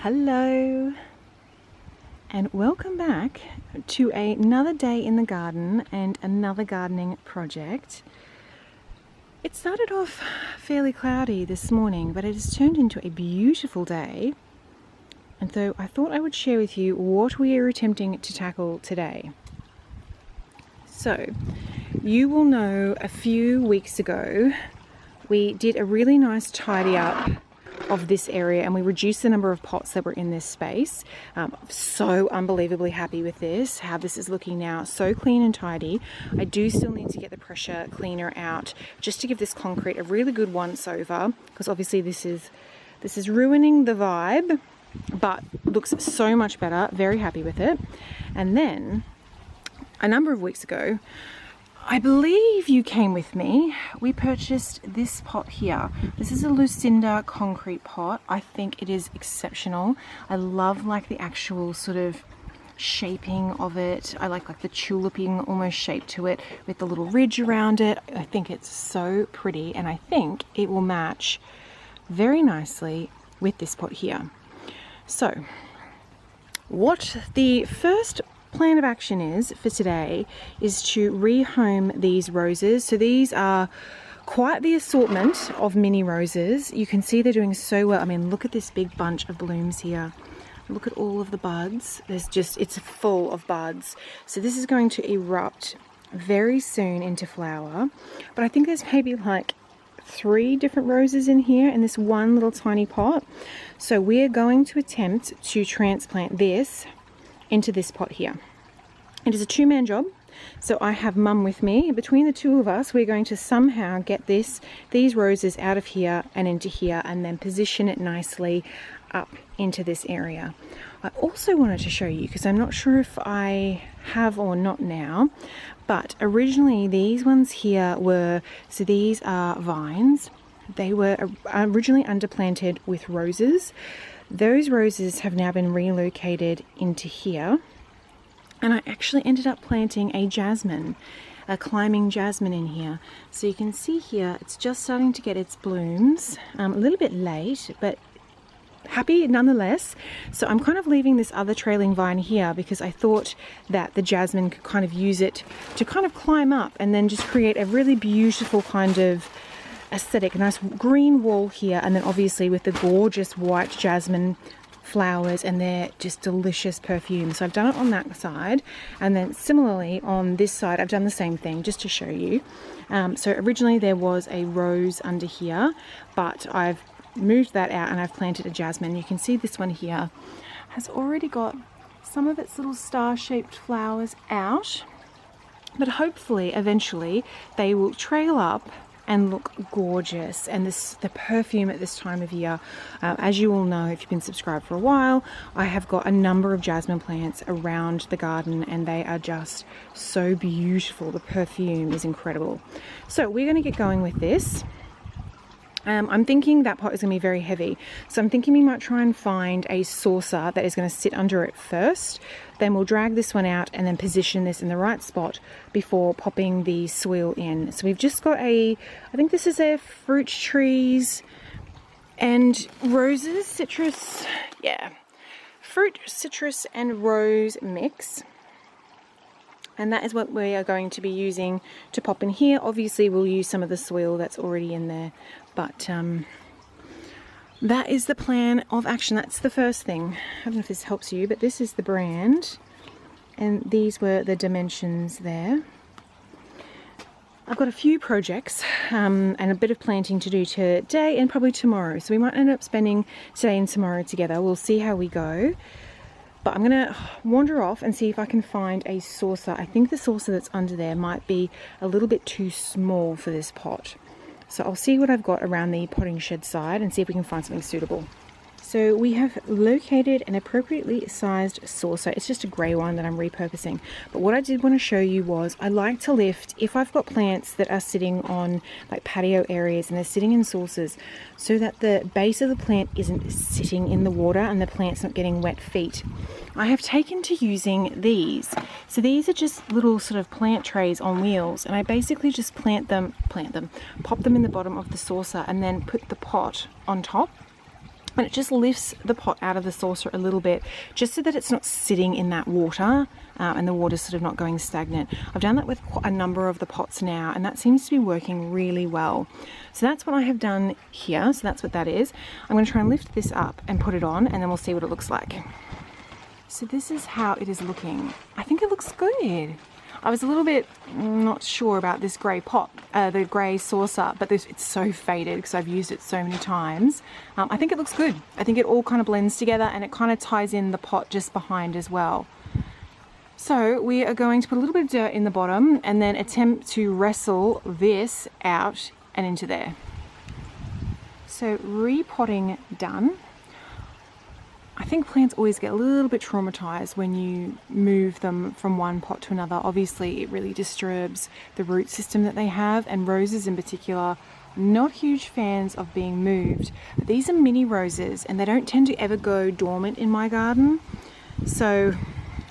Hello and welcome back to another day in the garden and another gardening project. It started off fairly cloudy this morning, but it has turned into a beautiful day, and so I thought I would share with you what we are attempting to tackle today. So you will know a few weeks ago we did a really nice tidy up of this area and we reduced the number of pots that were in this space. I'm so unbelievably happy with this, how this is looking now, so clean and tidy. I do still need to get the pressure cleaner out just to give this concrete a really good once over, because obviously this is ruining the vibe, but looks so much better. Very happy with it. And then a number of weeks ago, I believe you came with me, we purchased this pot here. This is a Lucinda concrete pot. I think it is exceptional. I love like the actual sort of shaping of it. I like the tuliping almost shape to it with the little ridge around it. I think it's so pretty, and I think it will match very nicely with this pot here. So what the first plan of action is for today is to rehome these roses. So these are quite the assortment of mini roses. You can see they're doing so well. I mean, look at this big bunch of blooms here. Look at all of the buds. It's full of buds. So this is going to erupt very soon into flower. But I think there's maybe like 3 different roses in here in this one little tiny pot. So we're going to attempt to transplant this into this pot here. It is a 2-man job, so I have Mum with me. Between the two of us, we're going to somehow get these roses out of here and into here, and then position it nicely up into this area. I also wanted to show you, because I'm not sure if I have or not now, but originally these ones here so these are vines. They were originally underplanted with roses. Those roses have now been relocated into here, and I actually ended up planting a jasmine, a climbing jasmine in here. So you can see here it's just starting to get its blooms, a little bit late, but happy nonetheless. So I'm kind of leaving this other trailing vine here because I thought that the jasmine could kind of use it to kind of climb up and then just create a really beautiful kind of aesthetic, a nice green wall here, and then obviously with the gorgeous white jasmine flowers and their just delicious perfume. So I've done it on that side, and then similarly on this side I've done the same thing just to show you. So originally there was a rose under here, but I've moved that out and I've planted a jasmine. You can see this one here has already got some of its little star-shaped flowers out, but hopefully eventually they will trail up and look gorgeous. And the perfume at this time of year, as you all know if you've been subscribed for a while, I have got a number of jasmine plants around the garden and they are just so beautiful. The perfume is incredible. So we're going to get going with this. I'm thinking that pot is going to be very heavy, so I'm thinking we might try and find a saucer that is going to sit under it first. Then we'll drag this one out and then position this in the right spot before popping the soil in. So we've just got I think this is a fruit, trees and roses, citrus, yeah, fruit, citrus and rose mix. And that is what we are going to be using to pop in here. Obviously we'll use some of the soil that's already in there, but that is the plan of action. That's the first thing. I don't know if this helps you, but this is the brand and these were the dimensions there. I've got a few projects and a bit of planting to do today and probably tomorrow, so we might end up spending today and tomorrow together. We'll see how we go. But I'm going to wander off and see if I can find a saucer. I think the saucer that's under there might be a little bit too small for this pot. So I'll see what I've got around the potting shed side and see if we can find something suitable. So we have located an appropriately sized saucer. It's just a grey one that I'm repurposing. But what I did want to show you was I like to lift, if I've got plants that are sitting on like patio areas and they're sitting in saucers, so that the base of the plant isn't sitting in the water and the plant's not getting wet feet. I have taken to using these. So these are just little sort of plant trays on wheels, and I basically just pop them in the bottom of the saucer and then put the pot on top. And it just lifts the pot out of the saucer a little bit, just so that it's not sitting in that water and the water's sort of not going stagnant. I've done that with a number of the pots now, and that seems to be working really well. So that's what I have done here. So that's what that is. I'm going to try and lift this up and put it on, and then we'll see what it looks like. So this is how it is looking. I think it looks good. I was a little bit not sure about this grey pot, the grey saucer, but it's so faded because I've used it so many times. I think it looks good. I think it all kind of blends together, and it kind of ties in the pot just behind as well. So we are going to put a little bit of dirt in the bottom and then attempt to wrestle this out and into there. So repotting done. I think plants always get a little bit traumatized when you move them from one pot to another. Obviously, it really disturbs the root system that they have, and roses in particular, not huge fans of being moved. But these are mini roses, and they don't tend to ever go dormant in my garden. So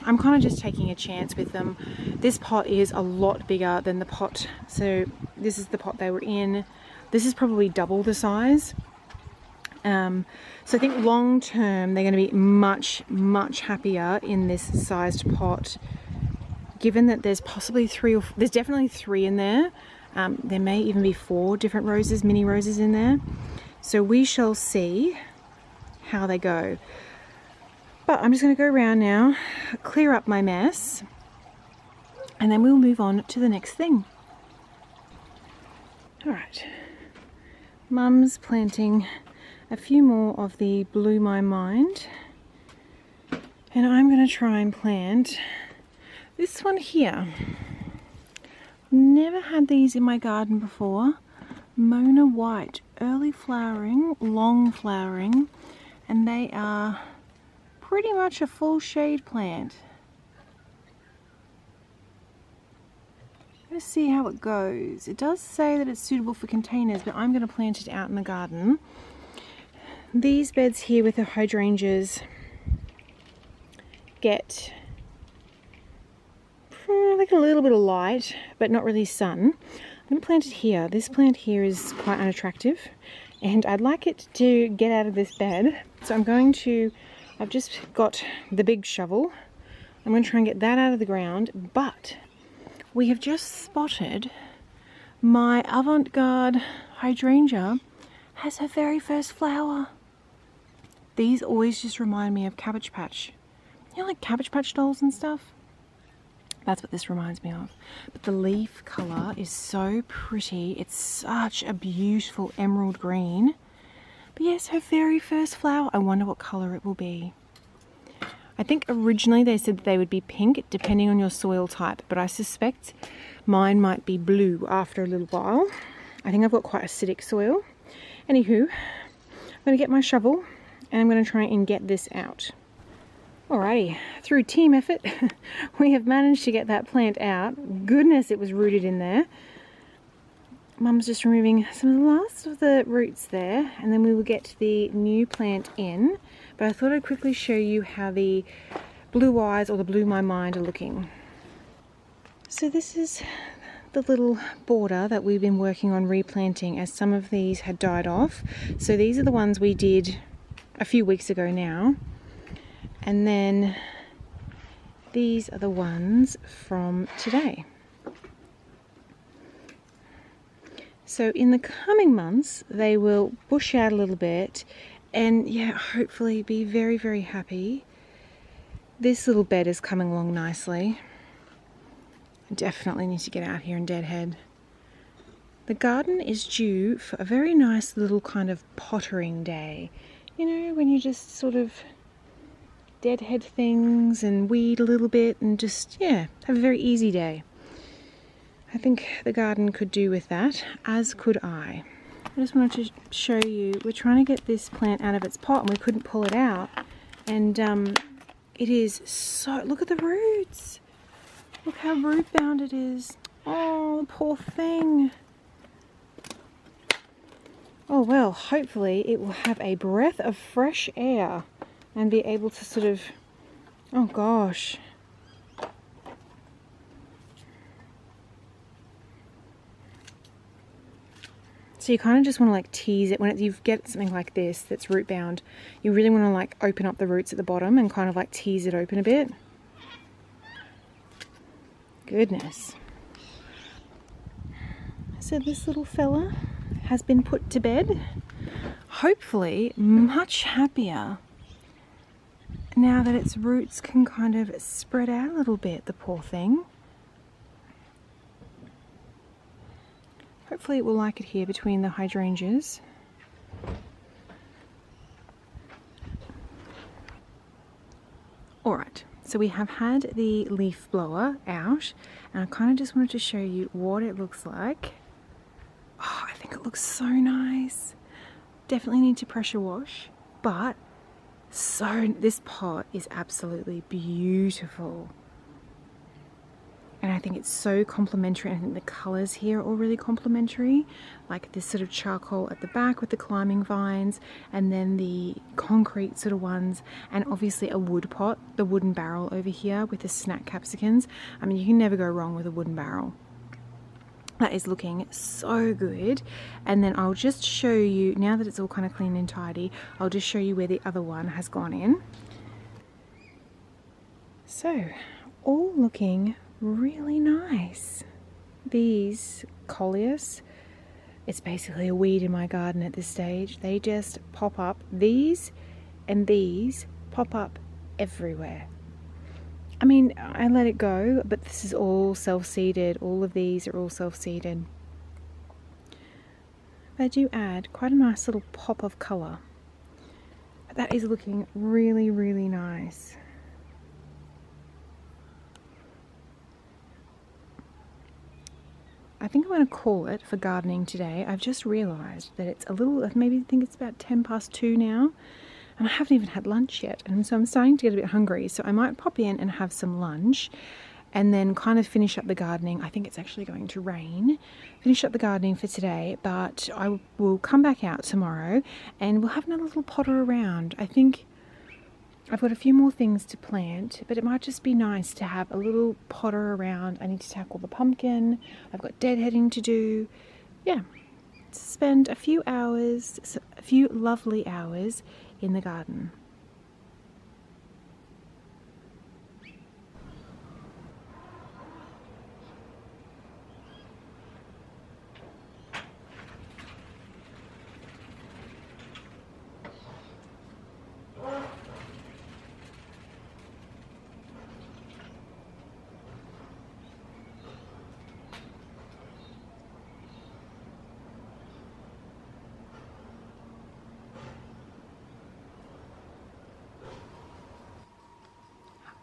I'm kind of just taking a chance with them. This pot is a lot bigger than the pot. So this is the pot they were in. This is probably double the size. So I think long term they're going to be much happier in this sized pot, given that there's possibly there's definitely 3 in there. There may even be 4 different roses, mini roses in there. So we shall see how they go. But I'm just going to go around now, clear up my mess, and then we'll move on to the next thing. All right, Mum's planting a few more of the Blew My Mind, and I'm going to try and plant this one here. Never had these in my garden before. Mona White, early flowering, long flowering, and they are pretty much a full shade plant. Let's see how it goes. It does say that it's suitable for containers, but I'm going to plant it out in the garden. These beds here with the hydrangeas get like a little bit of light, but not really sun. I'm going to plant it here. This plant here is quite unattractive, and I'd like it to get out of this bed. So I've just got the big shovel. I'm going to try and get that out of the ground, but we have just spotted my avant-garde hydrangea has her very first flower. These always just remind me of Cabbage Patch. You know, like Cabbage Patch dolls and stuff? That's what this reminds me of. But the leaf colour is so pretty. It's such a beautiful emerald green. But yes, her very first flower. I wonder what colour it will be. I think originally they said that they would be pink, depending on your soil type. But I suspect mine might be blue after a little while. I think I've got quite acidic soil. Anywho, I'm going to get my shovel and I'm going to try and get this out. Alrighty, through team effort, we have managed to get that plant out. Goodness, it was rooted in there. Mum's just removing some of the last of the roots there, and then we will get the new plant in. But I thought I'd quickly show you how the blue eyes, or the Blew My Mind, are looking. So this is the little border that we've been working on replanting, as some of these had died off. So these are the ones we did a few weeks ago now. And then these are the ones from today. So in the coming months, they will bush out a little bit and yeah, hopefully be very, very happy. This little bed is coming along nicely. I definitely need to get out here and deadhead. The garden is due for a very nice little kind of pottering day. You know, when you just sort of deadhead things and weed a little bit and just, yeah, have a very easy day. I think the garden could do with that, as could I. I just wanted to show you, we're trying to get this plant out of its pot and we couldn't pull it out. And it is so, look at the roots. Look how root bound it is. Oh, poor thing. Oh well, hopefully it will have a breath of fresh air and be able to sort of, oh gosh. So you kind of just want to like tease it. When you get something like this that's root bound, you really want to like open up the roots at the bottom and kind of like tease it open a bit. Goodness. So this little fella has been put to bed. Hopefully much happier now that its roots can kind of spread out a little bit, the poor thing. Hopefully it will like it here between the hydrangeas. Alright, so we have had the leaf blower out, and I kind of just wanted to show you what it looks like. Oh, I think it looks so nice. Definitely need to pressure wash, but this pot is absolutely beautiful. And I think it's so complementary. I think the colours here are all really complementary. Like this sort of charcoal at the back with the climbing vines, and then the concrete sort of ones, and obviously a wood pot, the wooden barrel over here with the snack capsicums. I mean, you can never go wrong with a wooden barrel. That is looking so good. And then I'll just show you, now that it's all kind of clean and tidy, I'll just show you where the other one has gone in. So, all looking really nice. These coleus, it's basically a weed in my garden at this stage. They just pop up. These and these pop up everywhere. I mean, I let it go, but this is all self-seeded. All of these are all self-seeded. They do add quite a nice little pop of colour. But that is looking really, really nice. I think I'm going to call it for gardening today. I've just realised that it's a little, maybe I think it's about 10 past 2 now, and I haven't even had lunch yet, and so I'm starting to get a bit hungry, so I might pop in and have some lunch and then kind of finish up the gardening. I think it's actually going to rain. Finish up the gardening for today, but I will come back out tomorrow and we'll have another little potter around. I think I've got a few more things to plant, but it might just be nice to have a little potter around. I need to tackle the pumpkin. I've got deadheading to do. Yeah, spend a few hours, a few lovely hours in the garden.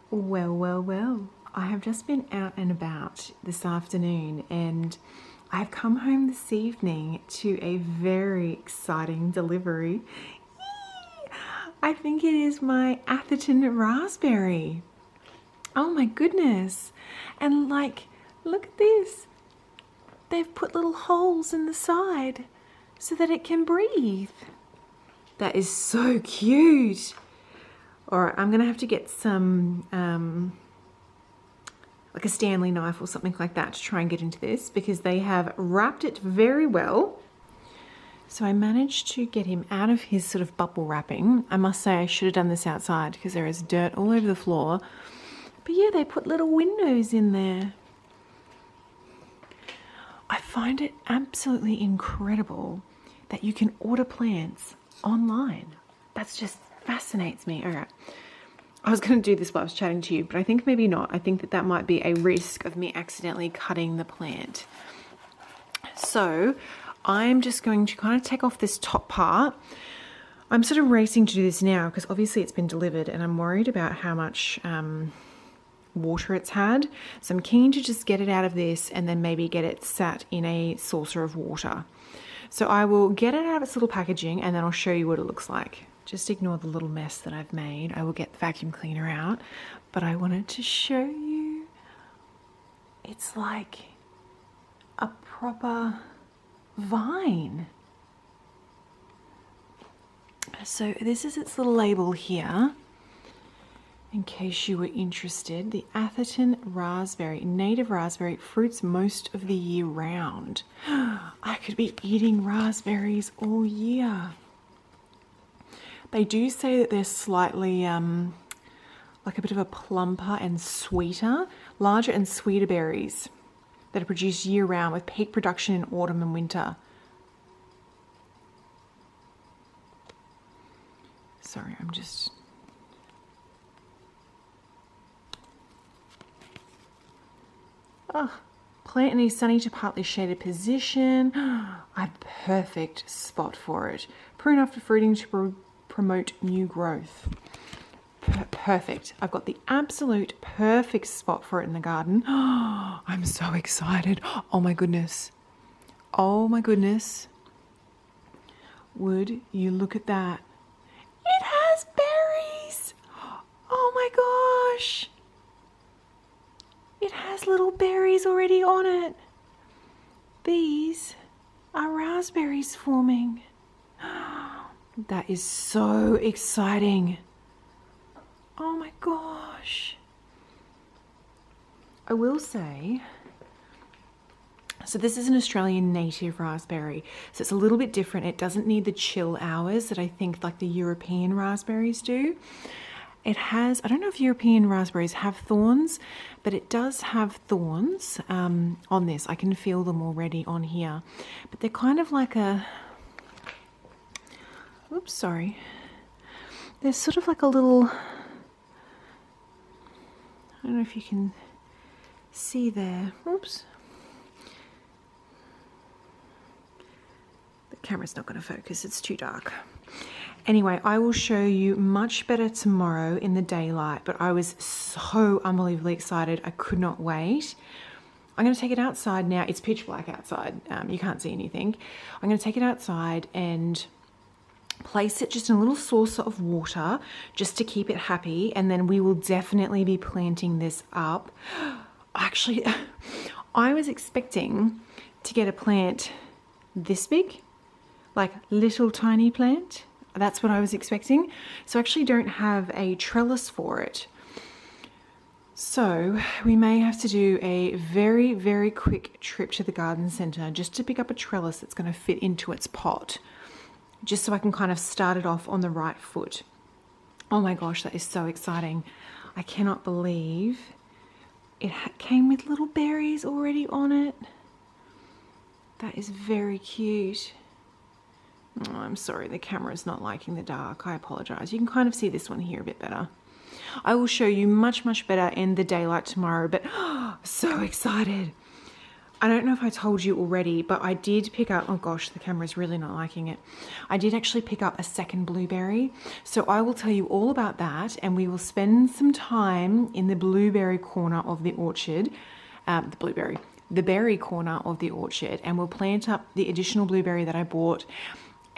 Well, well, well, I have just been out and about this afternoon, and I've come home this evening to a very exciting delivery. Yee! I think it is my Atherton Raspberry. Oh my goodness. And like, look at this. They've put little holes in the side so that it can breathe. That is so cute. Alright, I'm going to have to get some, like a Stanley knife or something like that to try and get into this, because they have wrapped it very well. So I managed to get him out of his sort of bubble wrapping. I must say I should have done this outside because there is dirt all over the floor. But yeah, they put little windows in there. I find it absolutely incredible that you can order plants online. That's just fascinates me. All right. I was going to do this while I was chatting to you, but I think maybe not. I think that that might be a risk of me accidentally cutting the plant. So I'm just going to kind of take off this top part. I'm sort of racing to do this now because obviously it's been delivered and I'm worried about how much water it's had. So I'm keen to just get it out of this and then maybe get it sat in a saucer of water. So I will get it out of its little packaging and then I'll show you what it looks like. Just ignore the little mess that I've made. I will get the vacuum cleaner out, but I wanted to show you. It's like a proper vine. So this is its little label here. In case you were interested, the Atherton Raspberry, native raspberry, fruits most of the year round. I could be eating raspberries all year. They do say that they're slightly like a bit of a plumper and sweeter, larger and sweeter berries that are produced year round with peak production in autumn and winter. Sorry, I'm just... Oh, plant in a sunny to partly shaded position. A perfect spot for it. Prune after fruiting to promote new growth. Perfect. I've got the absolute perfect spot for it in the garden. I'm so excited. Oh my goodness. Oh my goodness. Would you look at that? It has berries. Oh my gosh. It has little berries already on it. These are raspberries forming. That is so exciting. Oh my gosh. I will say, so this is an Australian native raspberry. So it's a little bit different. It doesn't need the chill hours that I think like the European raspberries do. It has, I don't know if European raspberries have thorns, but it does have thorns on this. I can feel them already on here. But they're kind of like a, oops, sorry. They're sort of like a little, I don't know if you can see there. Oops. The camera's not going to focus, it's too dark. Anyway, I will show you much better tomorrow in the daylight, but I was so unbelievably excited. I could not wait. I'm going to take it outside now. It's pitch black outside. You can't see anything. I'm going to take it outside and place it just in a little saucer of water just to keep it happy, and then we will definitely be planting this up. Actually, I was expecting to get a plant this big, like little tiny plant. That's what I was expecting. So I actually don't have a trellis for it. So we may have to do a very, very quick trip to the garden centre just to pick up a trellis that's going to fit into its pot, just so I can kind of start it off on the right foot. Oh my gosh, that is so exciting. I cannot believe it came with little berries already on it. That is very cute. Oh, I'm sorry, the camera's not liking the dark. I apologize. You can kind of see this one here a bit better. I will show you much, much better in the daylight tomorrow, but so excited. I don't know if I told you already, but I did pick up, oh gosh, the camera's really not liking it. I did actually pick up a second blueberry. So I will tell you all about that, and we will spend some time in the blueberry corner of the orchard, the berry corner of the orchard, and we'll plant up the additional blueberry that I bought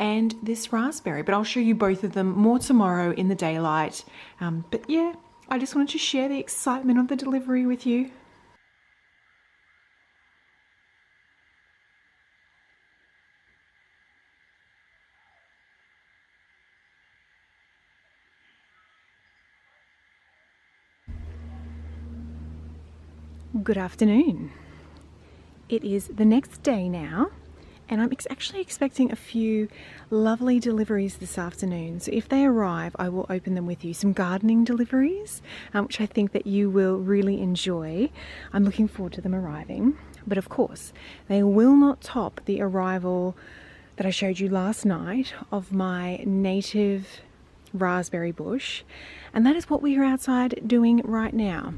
and this raspberry, but I'll show you both of them more tomorrow in the daylight. But yeah, I just wanted to share the excitement of the delivery with you. Good afternoon. It is the next day now, and I'm actually expecting a few lovely deliveries this afternoon. So if they arrive, I will open them with you. Some gardening deliveries, which I think that you will really enjoy. I'm looking forward to them arriving. But of course, they will not top the arrival that I showed you last night of my native raspberry bush. And that is what we are outside doing right now.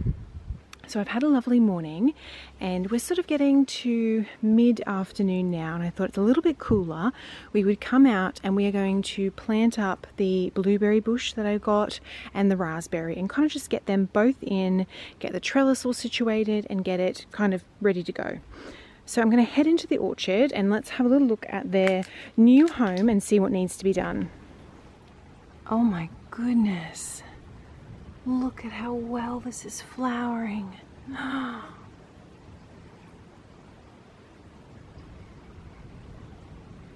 So I've had a lovely morning, and we're sort of getting to mid-afternoon now, and I thought it's a little bit cooler. We would come out and we are going to plant up the blueberry bush that I got and the raspberry, and kind of just get them both in, get the trellis all situated and get it kind of ready to go. So I'm going to head into the orchard and let's have a little look at their new home and see what needs to be done. Oh my goodness. Look at how well this is flowering.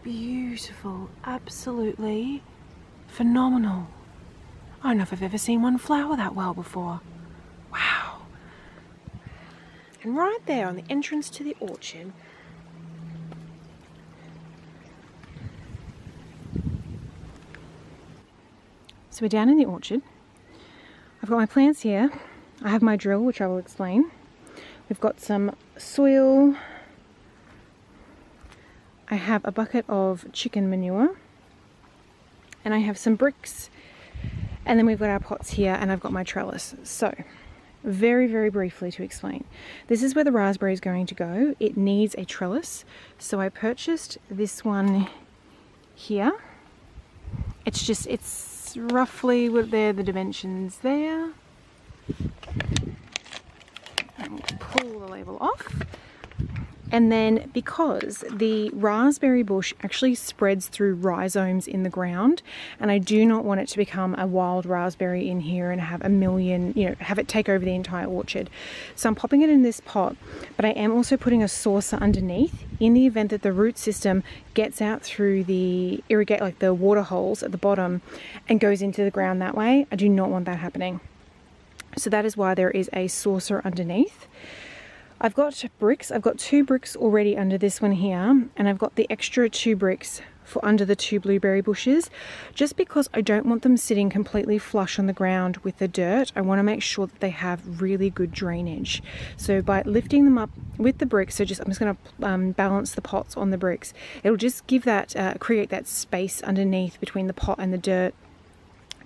Beautiful, absolutely phenomenal. I don't know if I've ever seen one flower that well before. Wow. And right there on the entrance to the orchard, so we're down in the orchard. I've got my plants here. I have my drill, which I will explain. We've got some soil. I have a bucket of chicken manure. And I have some bricks. And then we've got our pots here, and I've got my trellis. So, very, very briefly to explain. This is where the raspberry is going to go. It needs a trellis. So I purchased this one here. It's roughly what the dimensions there. And we'll pull the label off. And then because the raspberry bush actually spreads through rhizomes in the ground, and I do not want it to become a wild raspberry in here and have a million, have it take over the entire orchard. So I'm popping it in this pot, but I am also putting a saucer underneath in the event that the root system gets out through the the water holes at the bottom and goes into the ground that way. I do not want that happening. So that is why there is a saucer underneath. I've got bricks. I've got 2 bricks already under this one here, and I've got the extra 2 bricks for under the 2 blueberry bushes, just because I don't want them sitting completely flush on the ground with the dirt. I want to make sure that they have really good drainage. So by lifting them up with the bricks, I'm just going to balance the pots on the bricks. It'll just give that, create that space underneath between the pot and the dirt,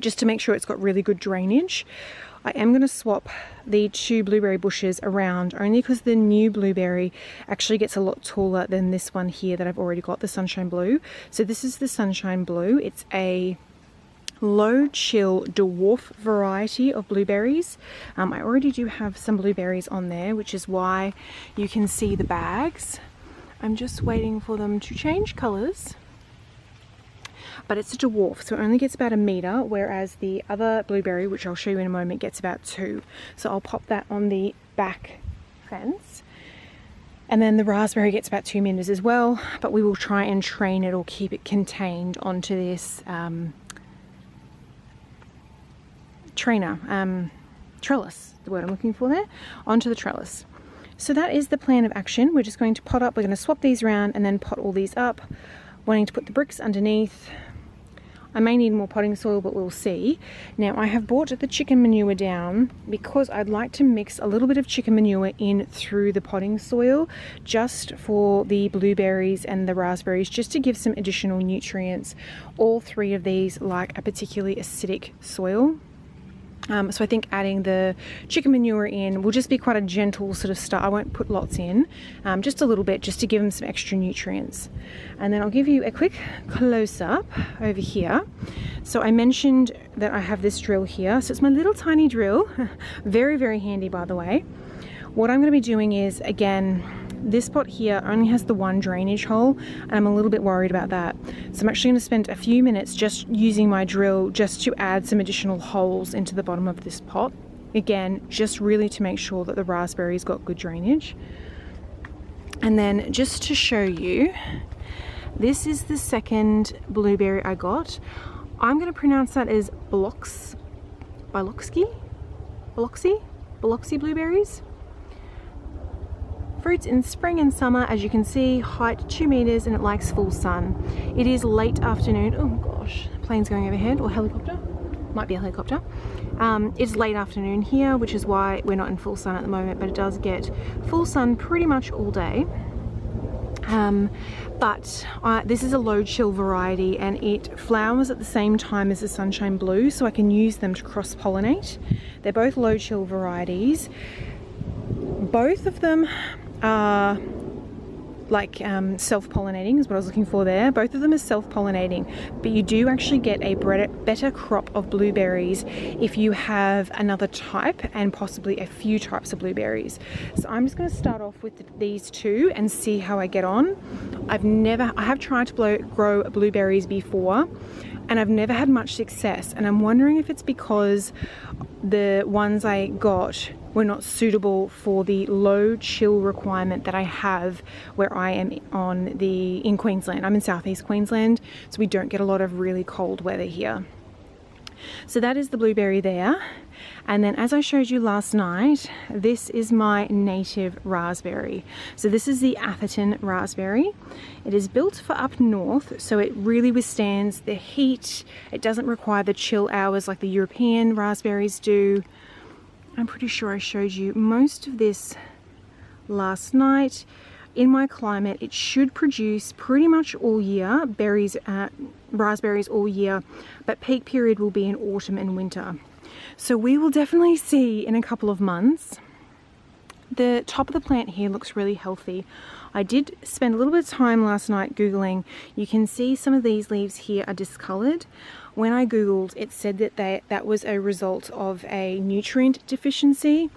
just to make sure it's got really good drainage. I am going to swap the 2 blueberry bushes around, only because the new blueberry actually gets a lot taller than this one here that I've already got, the sunshine blue. So this is the sunshine blue. It's a low chill dwarf variety of blueberries. I already do have some blueberries on there, which is why you can see the bags. I'm just waiting for them to change colors. But it's a dwarf, so it only gets about 1 meter, whereas the other blueberry, which I'll show you in a moment, gets about 2. So I'll pop that on the back fence. And then the raspberry gets about 2 meters as well, but we will try and train it or keep it contained onto this trellis, the word I'm looking for there, onto the trellis. So that is the plan of action. We're just going to pot up, we're going to swap these around and then pot all these up, wanting to put the bricks underneath. I may need more potting soil, but we'll see. Now I have brought the chicken manure down because I'd like to mix a little bit of chicken manure in through the potting soil just for the blueberries and the raspberries, just to give some additional nutrients. All 3 of these like a particularly acidic soil. So I think adding the chicken manure in will just be quite a gentle sort of start. I won't put lots in, just a little bit, just to give them some extra nutrients. And then I'll give you a quick close-up over here. So I mentioned that I have this drill here. So it's my little tiny drill, very, very handy, by the way. What I'm going to be doing is, again, this pot here only has the 1 drainage hole, and I'm a little bit worried about that. So I'm actually going to spend a few minutes just using my drill just to add some additional holes into the bottom of this pot. Again, just really to make sure that the raspberry's got good drainage. And then just to show you, this is the second blueberry I got. I'm going to pronounce that as Biloxi blueberries. Fruits in spring and summer, as you can see, height 2 meters, and it likes full sun. It is late afternoon. Oh gosh, plane's going overhead, or helicopter. Might be a helicopter. It's late afternoon here, which is why we're not in full sun at the moment, but it does get full sun pretty much all day. This is a low chill variety, and it flowers at the same time as the sunshine blue, so I can use them to cross pollinate. They're both low chill varieties. Both of them are self-pollinating is what I was looking for there. Both of them are self-pollinating, but you do actually get a better crop of blueberries if you have another type and possibly a few types of blueberries. So I'm just going to start off with these 2 and see how I get on. I have tried to grow blueberries before, and I've never had much success, and I'm wondering if it's because the ones I got were not suitable for the low chill requirement that I have where I am in Queensland. I'm in southeast Queensland, so we don't get a lot of really cold weather here. So that is the blueberry there. And then as I showed you last night, this is my native raspberry. So this is the Atherton Raspberry. It is built for up north, so it really withstands the heat. It doesn't require the chill hours like the European raspberries do. I'm pretty sure I showed you most of this last night. In my climate, it should produce pretty much all year, raspberries all year, but peak period will be in autumn and winter. So we will definitely see in a couple of months. The top of the plant here looks really healthy. I did spend a little bit of time last night Googling. You can see some of these leaves here are discolored. When I Googled, it said that that was a result of a nutrient deficiency,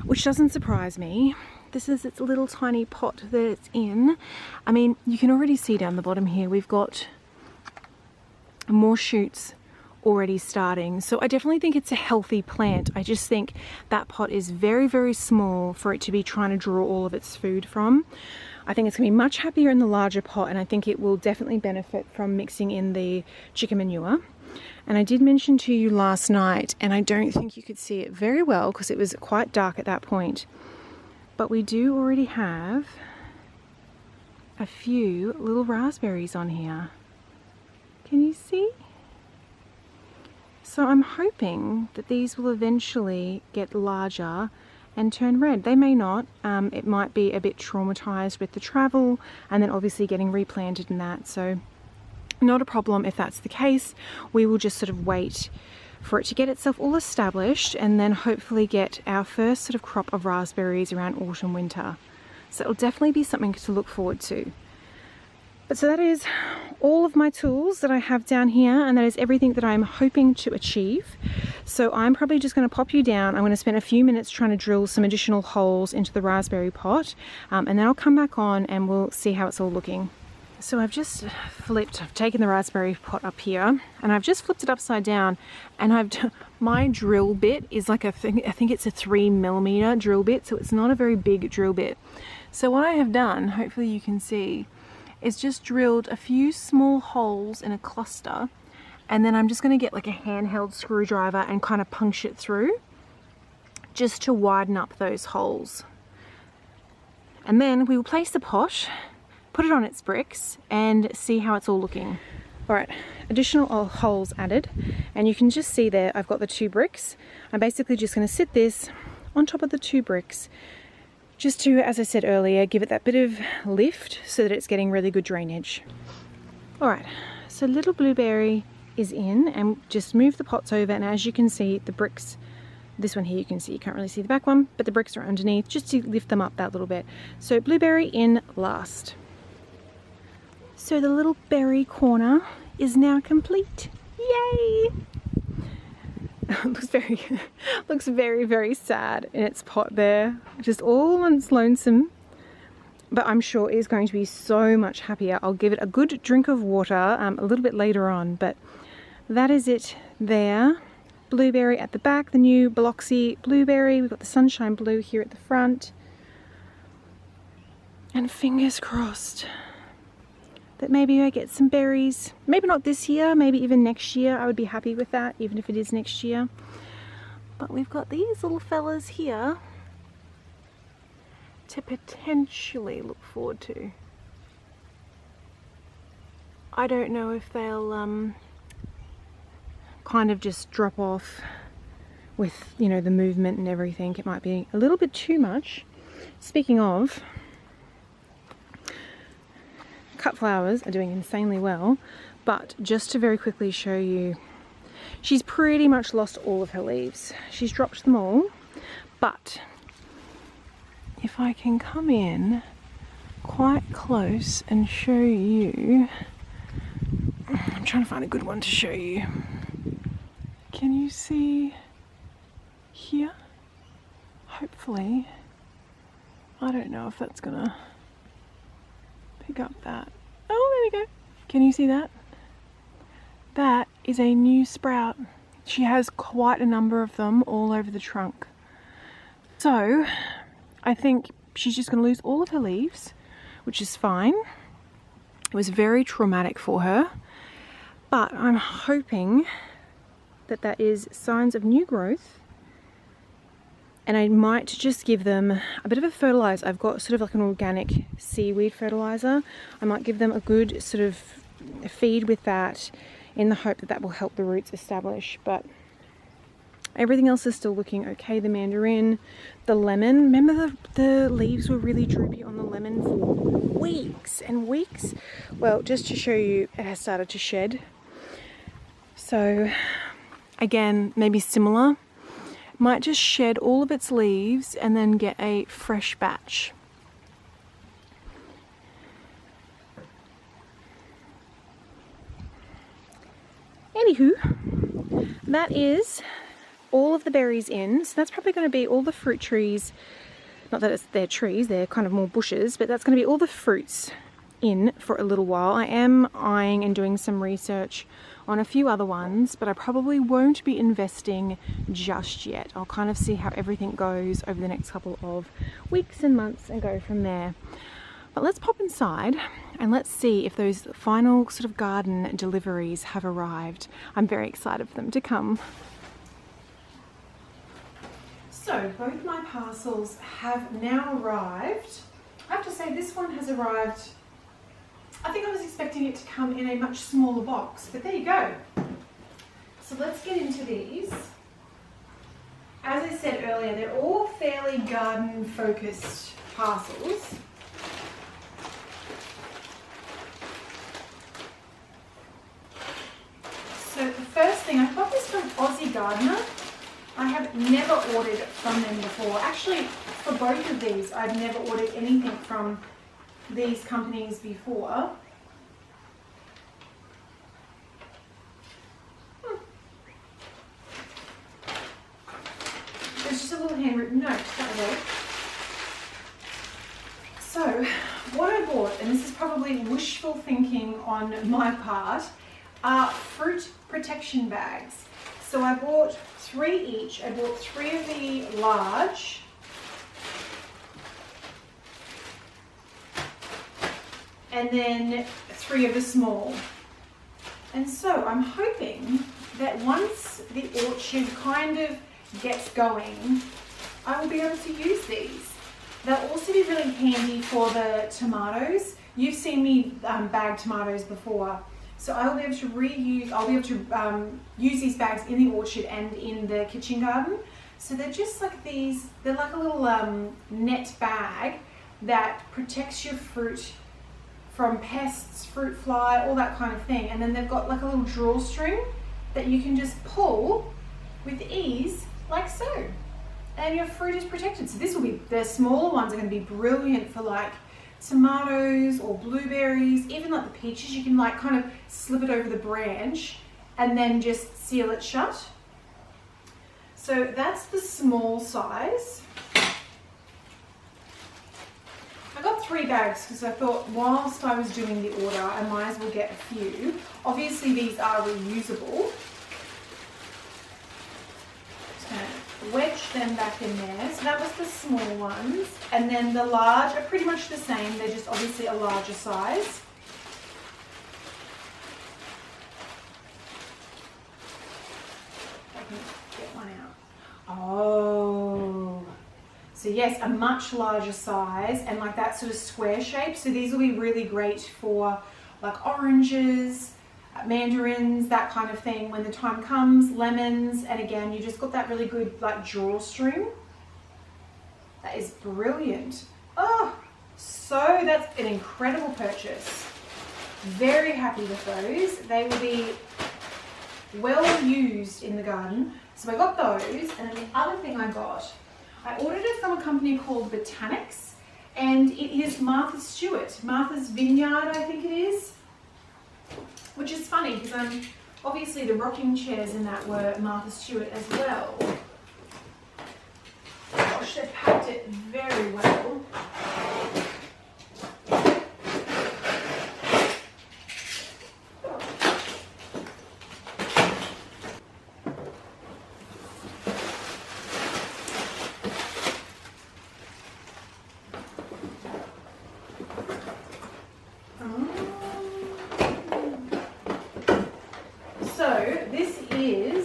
which doesn't surprise me. This is its little tiny pot that it's in. I mean, you can already see down the bottom here, we've got more shoots already starting. So I definitely think it's a healthy plant. I just think that pot is very, very small for it to be trying to draw all of its food from. I think it's gonna be much happier in the larger pot, and I think it will definitely benefit from mixing in the chicken manure. And I did mention to you last night, and I don't think you could see it very well because it was quite dark at that point, but we do already have a few little raspberries on here. Can you see? So I'm hoping that these will eventually get larger and turn red. They may not. It might be a bit traumatized with the travel and then obviously getting replanted and that. So not a problem if that's the case. We will just sort of wait for it to get itself all established and then hopefully get our first sort of crop of raspberries around autumn, winter. So it'll definitely be something to look forward to. But so that is all of my tools that I have down here, and that is everything that I'm hoping to achieve. So I'm probably just going to pop you down. I'm going to spend a few minutes trying to drill some additional holes into the raspberry pot, and then I'll come back on and we'll see how it's all looking. So I've taken the raspberry pot up here and I've just flipped it upside down, and my drill bit is like I think it's a 3mm drill bit, so it's not a very big drill bit. So what I have done, hopefully you can see, is just drilled a few small holes in a cluster, and then I'm just going to get like a handheld screwdriver and kind of punch it through just to widen up those holes. And then we will place the pot, put it on its bricks, and see how it's all looking. Alright, additional holes added, and you can just see there I've got the 2 bricks. I'm basically just going to sit this on top of the 2 bricks just to, as I said earlier, give it that bit of lift so that it's getting really good drainage. Alright, so little blueberry is in, and just move the pots over, and as you can see the bricks, this one here you can see, you can't really see the back one, but the bricks are underneath just to lift them up that little bit. So blueberry in last. So the little berry corner is now complete. Yay! looks very, very sad in its pot there, just all on its lonesome, but I'm sure it is going to be so much happier. I'll give it a good drink of water a little bit later on, but that is it there. Blueberry at the back, the new Biloxi blueberry. We've got the sunshine blue here at the front, and fingers crossed that maybe I get some berries. Maybe not this year, maybe even next year. I would be happy with that, even if it is next year. But we've got these little fellas here to potentially look forward to. I don't know if they'll kind of just drop off with, you know, the movement and everything. It might be a little bit too much. Speaking of, cut flowers are doing insanely well, but just to very quickly show you, she's pretty much lost all of her leaves. She's dropped them all, but if I can come in quite close and show you, I'm trying to find a good one to show you. Can you see here? Hopefully. I don't know if that's gonna pick up that. Oh, there we go. Can you see that? That is a new sprout. She has quite a number of them all over the trunk. So I think she's just going to lose all of her leaves, which is fine. It was very traumatic for her, but I'm hoping that that is signs of new growth. And I might just give them a bit of a fertilizer. I've got sort of like an organic seaweed fertilizer. I might give them a good sort of feed with that in the hope that that will help the roots establish. But everything else is still looking okay. The mandarin, the lemon. Remember the leaves were really droopy on the lemon for weeks and weeks? Well, just to show you, it has started to shed. So again, maybe similar. Might just shed all of its leaves and then get a fresh batch. Anywho, that is all of the berries in. So that's probably going to be all the fruit trees. Not that they're trees, they're kind of more bushes, but that's going to be all the fruits in for a little while. I am eyeing and doing some research on a few other ones, but I probably won't be investing just yet. I'll kind of see how everything goes over the next couple of weeks and months and go from there. But let's pop inside and let's see if those final sort of garden deliveries have arrived. I'm very excited for them to come. So both my parcels have now arrived. I have to say this one has arrived. I think I was expecting it to come in a much smaller box, but there you go. So let's get into these. As I said earlier, they're all fairly garden focused parcels. So the first thing, I got this from Aussie Gardener. I have never ordered from them before. Actually, for both of these, I've never ordered anything from these companies before. There's just a little handwritten note, that way. So, what I bought, and this is probably wishful thinking on my part, are fruit protection bags. So I bought 3 each. I bought 3 of the large, and then 3 of the small. And so I'm hoping that once the orchard kind of gets going, I will be able to use these. They'll also be really handy for the tomatoes. You've seen me bag tomatoes before. So I'll be able to use these bags in the orchard and in the kitchen garden. So they're just like these, they're like a little net bag that protects your fruit from pests, fruit fly, all that kind of thing. And then they've got like a little drawstring that you can just pull with ease, like so. And your fruit is protected. So this will be, the smaller ones are going to be brilliant for like tomatoes or blueberries, even like the peaches. You can like kind of slip it over the branch and then just seal it shut. So that's the small size. I got 3 bags because I thought whilst I was doing the order, I might as well get a few. Obviously these are reusable. Just going to wedge them back in there. So that was the small ones. And then the large are pretty much the same. They're just obviously a larger size. I can get one out. Oh. So yes, a much larger size and like that sort of square shape. So these will be really great for like oranges, mandarins, that kind of thing when the time comes, lemons, and again, you just got that really good like drawstring. That is brilliant. Oh, so that's an incredible purchase. Very happy with those. They will be well used in the garden. So I got those, and then the other thing I got, I ordered it from a company called Botanics, and it is Martha Stewart, Martha's Vineyard, I think it is, which is funny because obviously the rocking chairs in that were Martha Stewart as well. Gosh, they packed it very well. So this is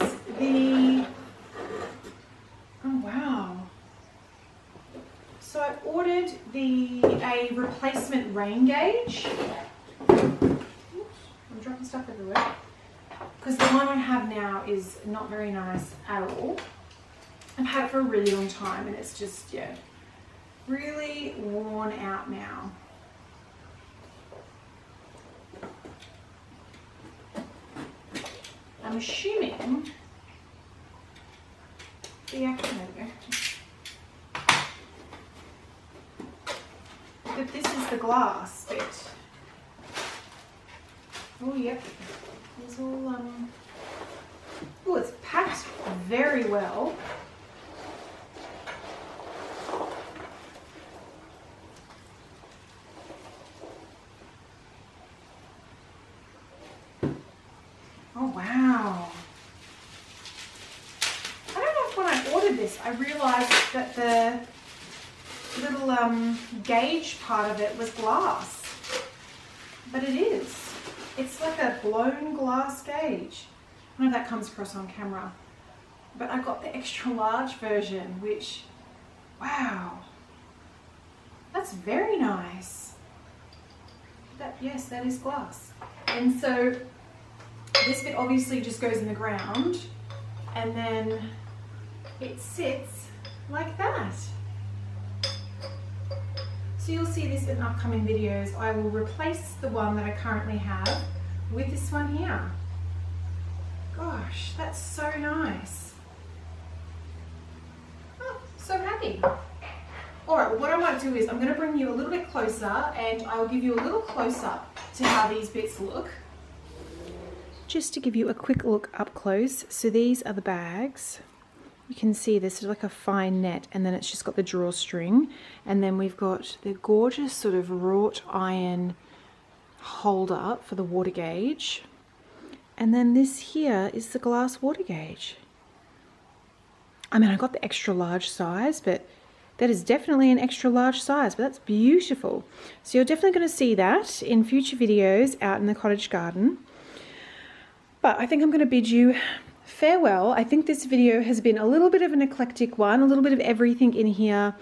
a replacement rain gauge. Oops, I'm dropping stuff everywhere. Because the one I have now is not very nice at all. I've had it for a really long time and it's just, yeah, really worn out now. I'm assuming that this is the glass bit. Oh, yep. It's all, oh, it's packed very well. Oh, wow. I don't know if when I ordered this, I realized that the little gauge part of it was glass, but it is. It's like a blown glass gauge. I don't know if that comes across on camera, but I got the extra large version, which, wow, that's very nice. Yes, that is glass. And so this bit obviously just goes in the ground and then it sits like that. So you'll see this in upcoming videos. I will replace the one that I currently have with this one here. Gosh, that's so nice. Oh, so happy. All right, well, what I might do is I'm going to bring you a little bit closer and I'll give you a little close up to how these bits look. Just to give you a quick look up close, so these are the bags. You can see this is like a fine net and then it's just got the drawstring, and then we've got the gorgeous sort of wrought iron holder for the water gauge, and then this here is the glass water gauge. I mean, I got the extra large size, but that is definitely an extra large size, but that's beautiful. So you're definitely going to see that in future videos out in the cottage garden. But I think I'm going to bid you farewell. I think this video has been a little bit of an eclectic one, a little bit of everything in here.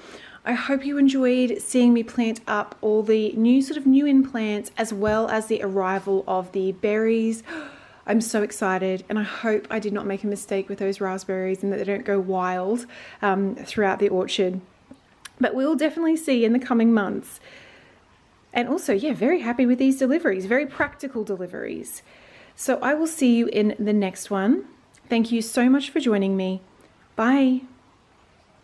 I hope you enjoyed seeing me plant up all the new in plants, as well as the arrival of the berries. I'm so excited, and I hope I did not make a mistake with those raspberries and that they don't go wild throughout the orchard. But we'll definitely see in the coming months. And also, yeah, very happy with these deliveries, very practical deliveries. So I will see you in the next one. Thank you so much for joining me. Bye.